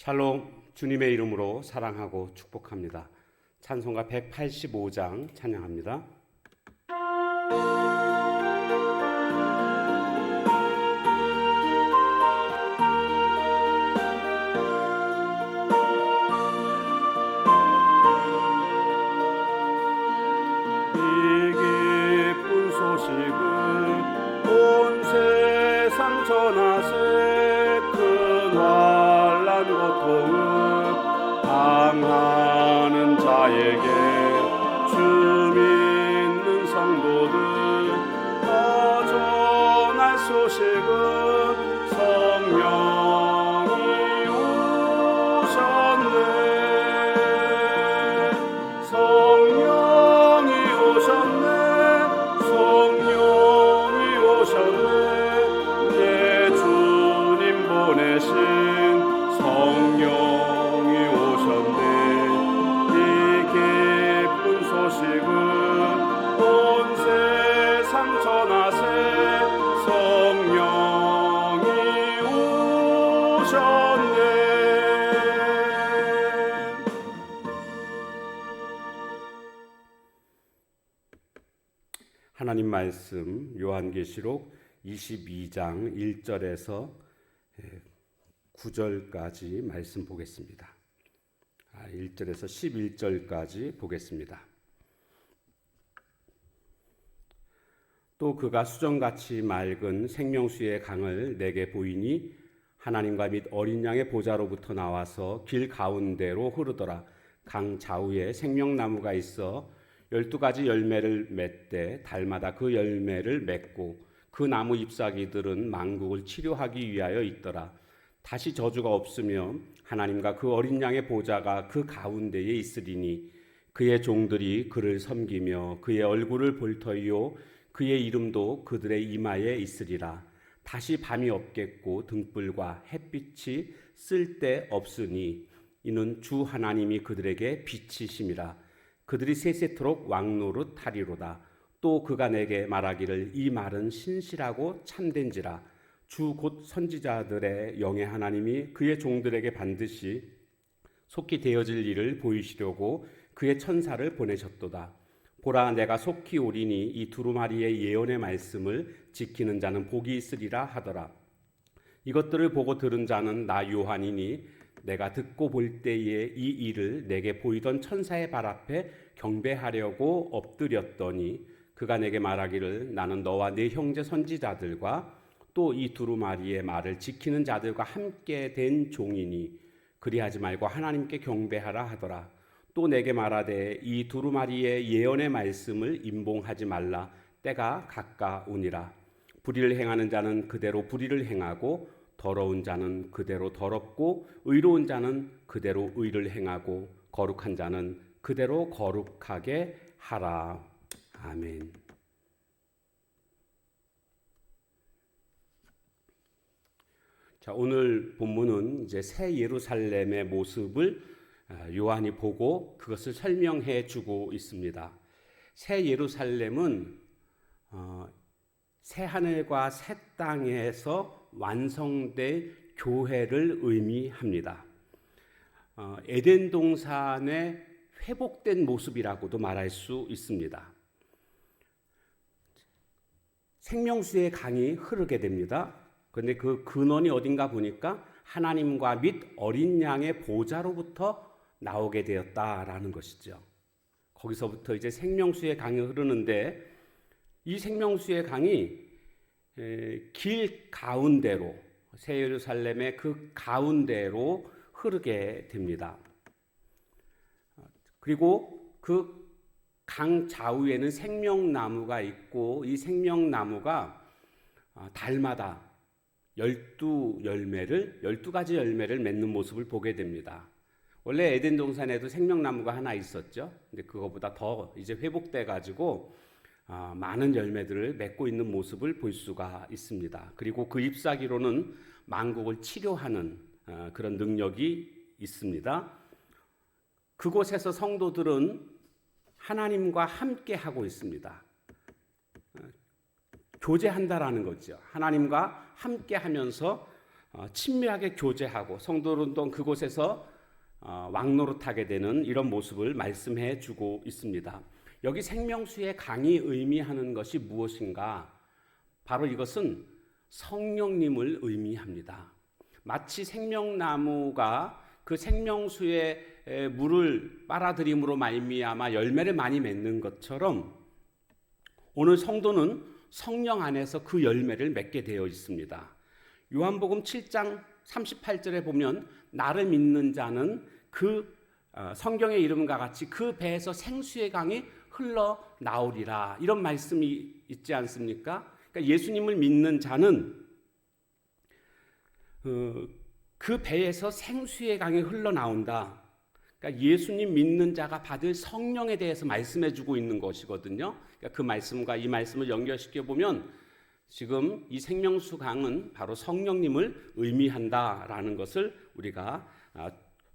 샬롬, 주님의 이름으로 사랑하고 축복합니다. 찬송가 185장 찬양합니다. 이 기쁜 소식은 온 세상 전하세. 큰 환난 고통을 당하는 자에게 주 믿는 성도들 더 전할 소식은 성령이 오셨네. 성령이 오셨네. 성령이 오셨네. 내 주님 보내신 성령이 오셨네. 이 기쁜 소식은 온 세상 전하세. 성령이 오셨네. 하나님 말씀 요한계시록 22장 1절에서 9절까지 말씀 보겠습니다. 1절에서 11절까지 보겠습니다. 또 그가 수정같이 맑은 생명수의 강을 내게 보이니 하나님과 및 어린 양의 보좌로부터 나와서 길 가운데로 흐르더라. 강 좌우에 생명나무가 있어 12가지 열매를 맺되 달마다 그 열매를 맺고 그 나무 잎사귀들은 만국을 치료하기 위하여 있더라. 다시 저주가 없으며 하나님과 그 어린 양의 보좌가 그 가운데에 있으리니 그의 종들이 그를 섬기며 그의 얼굴을 볼 터이요 그의 이름도 그들의 이마에 있으리라. 다시 밤이 없겠고 등불과 햇빛이 쓸데 없으니 이는 주 하나님이 그들에게 빛이심이라. 그들이 세세토록 왕노릇 하리로다. 또 그가 내게 말하기를 이 말은 신실하고 참된지라. 주 곧 선지자들의 영의 하나님이 그의 종들에게 반드시 속히 되어질 일을 보이시려고 그의 천사를 보내셨도다. 보라, 내가 속히 오리니 이 두루마리의 예언의 말씀을 지키는 자는 복이 있으리라 하더라. 이것들을 보고 들은 자는 나 요한이니 내가 듣고 볼 때에 이 일을 내게 보이던 천사의 발 앞에 경배하려고 엎드렸더니 그가 내게 말하기를 나는 너와 네 형제 선지자들과 또 이 두루마리의 말을 지키는 자들과 함께 된 종이니 그리하지 말고 하나님께 경배하라 하더라. 또 내게 말하되 이 두루마리의 예언의 말씀을 임봉하지 말라. 때가 가까우니라. 불의를 행하는 자는 그대로 불의를 행하고 더러운 자는 그대로 더럽고 의로운 자는 그대로 의를 행하고 거룩한 자는 그대로 거룩하게 하라. 아멘. 자, 오늘 본문은 이제 새 예루살렘의 모습을 요한이 보고 그것을 설명해 주고 있습니다. 새 예루살렘은 새 하늘과 새 땅에서 완성될 교회를 의미합니다. 에덴 동산의 회복된 모습이라고도 말할 수 있습니다. 생명수의 강이 흐르게 됩니다. 그런데 그 근원이 어딘가 보니까 하나님과 및 어린 양의 보좌로부터 나오게 되었다라는 것이죠. 거기서부터 이제 생명수의 강이 흐르는데 이 생명수의 강이 길 가운데로 새 예루살렘의 그 가운데로 흐르게 됩니다. 그리고 그 강 좌우에는 생명나무가 있고 이 생명나무가 달마다 12가지 열매를 맺는 모습을 보게 됩니다. 원래 에덴 동산에도 생명나무가 하나 있었죠. 근데 그거보다 더 이제 회복돼 가지고 많은 열매들을 맺고 있는 모습을 볼 수가 있습니다. 그리고 그 잎사귀로는 만국을 치료하는 그런 능력이 있습니다. 그곳에서 성도들은 하나님과 함께 하고 있습니다. 교제한다라는 거죠. 하나님과 함께 하면서 친밀하게 교제하고 성도들은 그곳에서 왕노릇하게 되는 이런 모습을 말씀해 주고 있습니다. 여기 생명수의 강이 의미하는 것이 무엇인가? 바로 이것은 성령님을 의미합니다. 마치 생명나무가 그 생명수의 물을 빨아들임으로 말미암아 열매를 많이 맺는 것처럼 오늘 성도는 성령 안에서 그 열매를 맺게 되어 있습니다. 요한복음 7장 38절에 보면 나를 믿는 자는 그 성경의 이름과 같이 그 배에서 생수의 강이 흘러나오리라, 이런 말씀이 있지 않습니까? 그러니까 예수님을 믿는 자는 그 배에서 생수의 강이 흘러나온다. 그러니까 예수님 믿는 자가 받을 성령에 대해서 말씀해 주고 있는 것이거든요. 그러니까 그 말씀과 이 말씀을 연결시켜 보면 지금 이 생명수 강은 바로 성령님을 의미한다라는 것을 우리가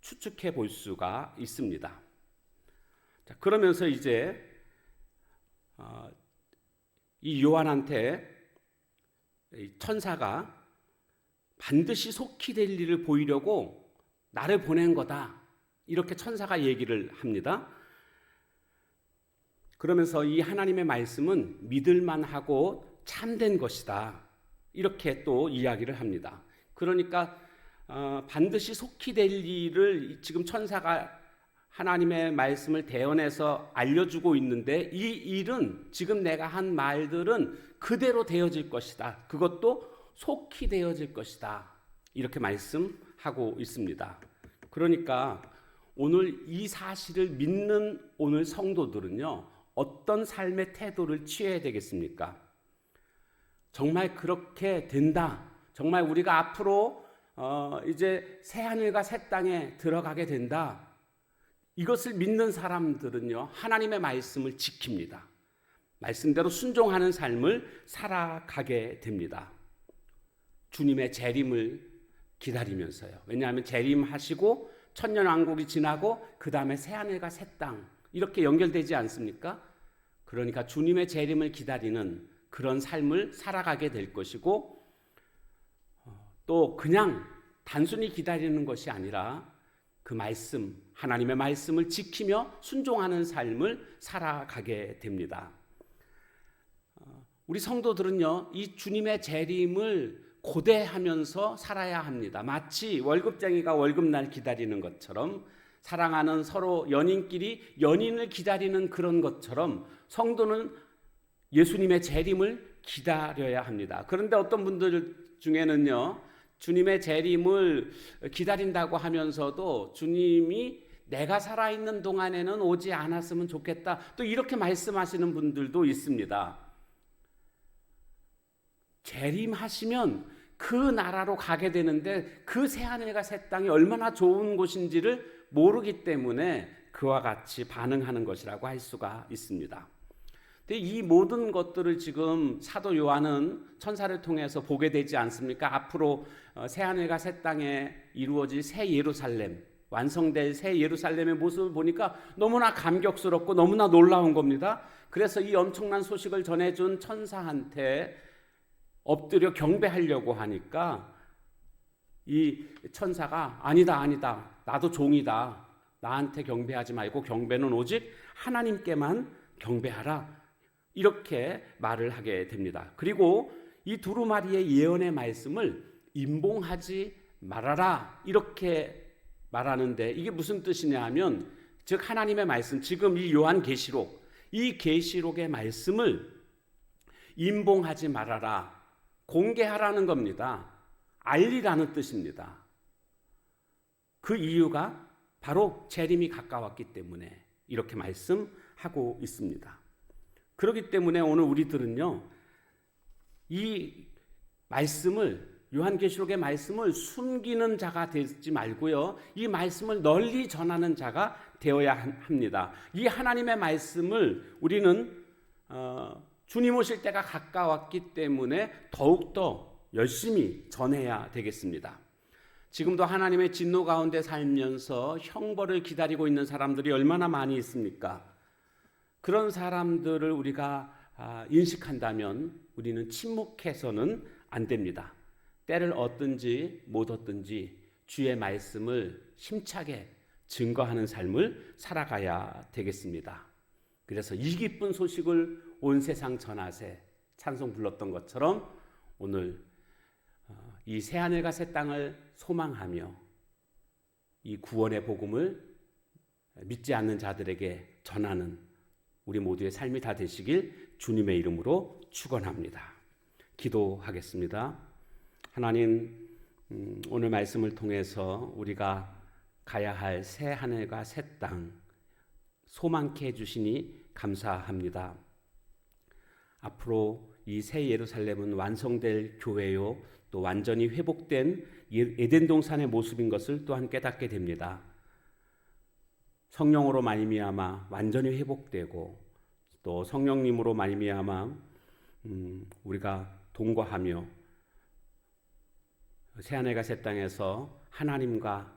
추측해 볼 수가 있습니다. 자, 그러면서 이제 이 요한한테 천사가 반드시 속히 될 일을 보이려고 나를 보낸 거다, 이렇게 천사가 얘기를 합니다. 그러면서 이 하나님의 말씀은 믿을만하고 참된 것이다, 이렇게 또 이야기를 합니다. 그러니까 반드시 속히 될 일을 지금 천사가 하나님의 말씀을 대언해서 알려주고 있는데, 이 일은 지금 내가 한 말들은 그대로 되어질 것이다, 그것도 속히 되어질 것이다, 이렇게 말씀하고 있습니다. 그러니까 오늘 이 사실을 믿는 오늘 성도들은요, 어떤 삶의 태도를 취해야 되겠습니까? 정말 그렇게 된다, 정말 우리가 앞으로 이제 새하늘과 새 땅에 들어가게 된다, 이것을 믿는 사람들은요, 하나님의 말씀을 지킵니다. 말씀대로 순종하는 삶을 살아가게 됩니다. 주님의 재림을 기다리면서요. 왜냐하면 재림하시고 천년왕국이 지나고 그 다음에 새하늘과 새 땅, 이렇게 연결되지 않습니까? 그러니까 주님의 재림을 기다리는 그런 삶을 살아가게 될 것이고, 또 그냥 단순히 기다리는 것이 아니라 그 말씀, 하나님의 말씀을 지키며 순종하는 삶을 살아가게 됩니다. 우리 성도들은요, 이 주님의 재림을 고대하면서 살아야 합니다. 마치 월급쟁이가 월급날 기다리는 것처럼, 사랑하는 서로 연인끼리 연인을 기다리는 그런 것처럼 성도는 예수님의 재림을 기다려야 합니다. 그런데 어떤 분들 중에는요, 주님의 재림을 기다린다고 하면서도 주님이 내가 살아있는 동안에는 오지 않았으면 좋겠다, 또 이렇게 말씀하시는 분들도 있습니다. 재림하시면 그 나라로 가게 되는데 그 새하늘과 새 땅이 얼마나 좋은 곳인지를 모르기 때문에 그와 같이 반응하는 것이라고 할 수가 있습니다. 근데 이 모든 것들을 지금 사도 요한은 천사를 통해서 보게 되지 않습니까? 앞으로 새하늘과 새 땅에 이루어질 새 예루살렘, 완성될 새 예루살렘의 모습을 보니까 너무나 감격스럽고 너무나 놀라운 겁니다. 그래서 이 엄청난 소식을 전해준 천사한테 엎드려 경배하려고 하니까 이 천사가 아니다, 나도 종이다, 나한테 경배하지 말고 경배는 오직 하나님께만 경배하라, 이렇게 말을 하게 됩니다. 그리고 이 두루마리의 예언의 말씀을 임봉하지 말아라, 이렇게 말하는데 이게 무슨 뜻이냐 하면, 즉 하나님의 말씀, 지금 이 요한계시록, 이 계시록의 말씀을 임봉하지 말아라, 공개하라는 겁니다. 알리라는 뜻입니다. 그 이유가 바로 재림이 가까웠기 때문에 이렇게 말씀하고 있습니다. 그렇기 때문에 오늘 우리들은요, 이 말씀을, 요한계시록의 말씀을 숨기는 자가 되지 말고요, 이 말씀을 널리 전하는 자가 되어야 합니다. 이 하나님의 말씀을 우리는 주님 오실 때가 가까웠기 때문에 더욱더 열심히 전해야 되겠습니다. 지금도 하나님의 진노 가운데 살면서 형벌을 기다리고 있는 사람들이 얼마나 많이 있습니까? 그런 사람들을 우리가 인식한다면 우리는 침묵해서는 안 됩니다. 때를 얻든지 못 얻든지 주의 말씀을 힘차게 증거하는 삶을 살아가야 되겠습니다. 그래서 이 기쁜 소식을 온 세상 전하세, 찬송 불렀던 것처럼 오늘 이 새하늘과 새 땅을 소망하며 이 구원의 복음을 믿지 않는 자들에게 전하는 우리 모두의 삶이 다 되시길 주님의 이름으로 축원합니다. 기도하겠습니다. 하나님, 오늘 말씀을 통해서 우리가 가야 할 새 하늘과 새 땅 소망케 해주시니 감사합니다. 앞으로 이 새 예루살렘은 완성될 교회요, 또 완전히 회복된 에덴 동산의 모습인 것을 또한 깨닫게 됩니다. 성령으로 말미암아 완전히 회복되고 또 성령님으로 말미암아 우리가 동거하며 새하늘과 새 땅에서 하나님과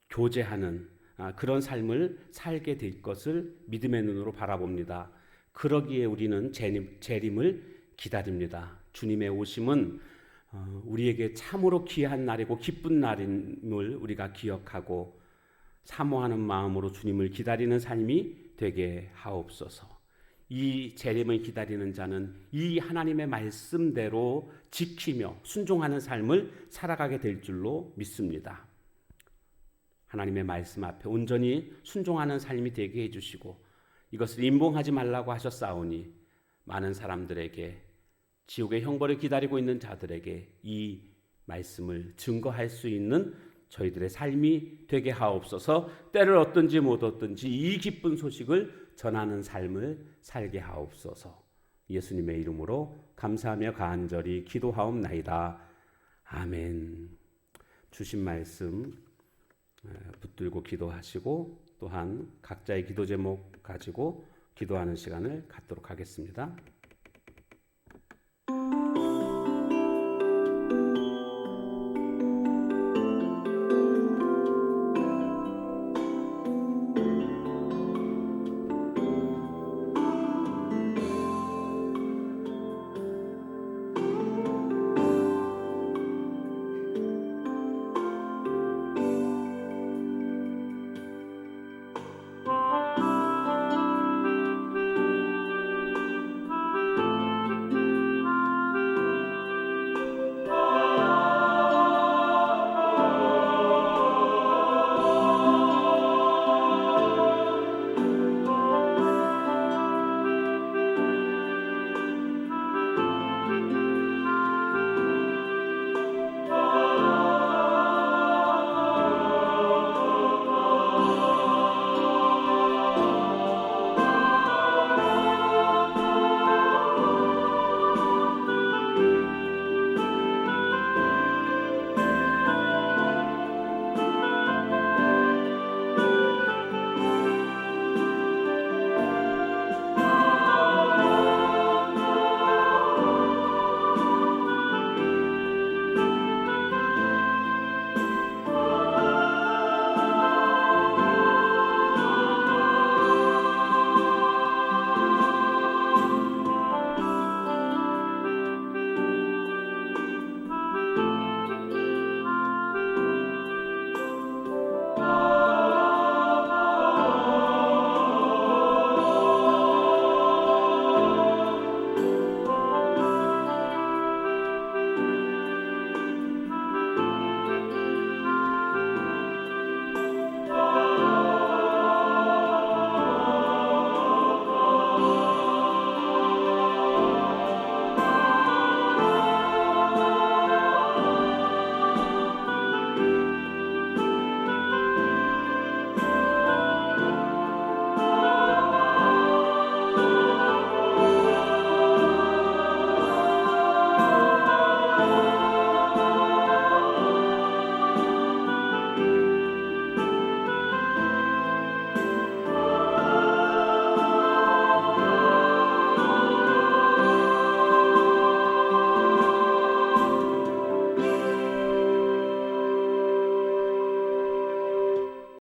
교제하는 그런 삶을 살게 될 것을 믿음의 눈으로 바라봅니다. 그러기에 우리는 재림을 기다립니다. 주님의 오심은 우리에게 참으로 귀한 날이고 기쁜 날임을 우리가 기억하고 사모하는 마음으로 주님을 기다리는 삶이 되게 하옵소서. 이 재림을 기다리는 자는 이 하나님의 말씀대로 지키며 순종하는 삶을 살아가게 될 줄로 믿습니다. 하나님의 말씀 앞에 온전히 순종하는 삶이 되게 해주시고 이것을 임봉하지 말라고 하셨사오니 많은 사람들에게 지옥의 형벌을 기다리고 있는 자들에게 이 말씀을 증거할 수 있는 저희들의 삶이 되게 하옵소서. 때를 얻든지 못 얻든지 이 기쁜 소식을 전하는 삶을 살게 하옵소서. 예수님의 이름으로 감사하며 간절히 기도하옵나이다. 아멘. 주신 말씀 붙들고 기도하시고 또한 각자의 기도 제목 가지고 기도하는 시간을 갖도록 하겠습니다.